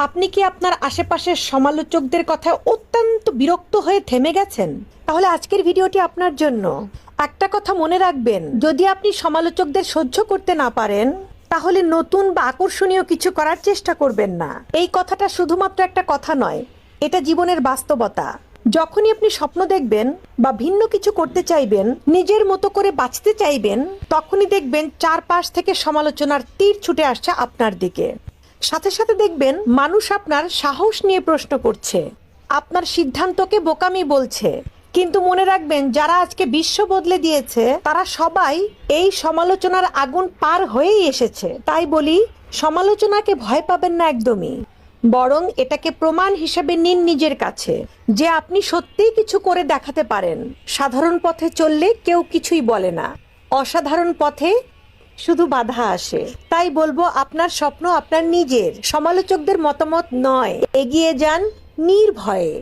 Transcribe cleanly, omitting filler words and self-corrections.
আপনি কি আপনার আশেপাশের সমালোচকদের কথায় অত্যন্ত বিরক্ত হয়ে থেমে গেছেন? তাহলে আজকের ভিডিওটি আপনার জন্য। একটা কথা মনে রাখবেন, যদি আপনি সমালোচকদের সহ্য করতে না পারেন তাহলে নতুন বা আকর্ষণীয় কিছু করার চেষ্টা করবেন না। এই কথাটা শুধুমাত্র একটা কথা নয়, এটা জীবনের বাস্তবতা। যখনই আপনি স্বপ্ন দেখবেন বা ভিন্ন কিছু করতে চাইবেন, নিজের মতো করে বাঁচতে চাইবেন, তখনই দেখবেন চারপাশ থেকে সমালোচনার তীর ছুটে আসছে আপনার দিকে। সাথে সাথে দেখবেন মানুষ আপনার সাহস নিয়ে প্রশ্ন করছে, আপনার সিদ্ধান্তকে বোকামি বলছে। কিন্তু মনে রাখবেন, যারা আজকে বিশ্ব বদলে দিয়েছে তারা সবাই এই সমালোচনার আগুন পার হয়েই এসেছে। তাই বলি, সমালোচনাকে ভয় পাবেন না একদমই, বরং এটাকে প্রমাণ হিসেবে নিন নিজের কাছে যে আপনি সত্যিই কিছু করে দেখাতে পারেন। সাধারণ পথে চললে কেউ কিছুই বলে না, অসাধারণ পথে শুধু বাধা আসে। তাই বলবো, আপনার স্বপ্ন আপনার নিজের, সমালোচকদের মতামত নয়। এগিয়ে যান নির্ভয়ে।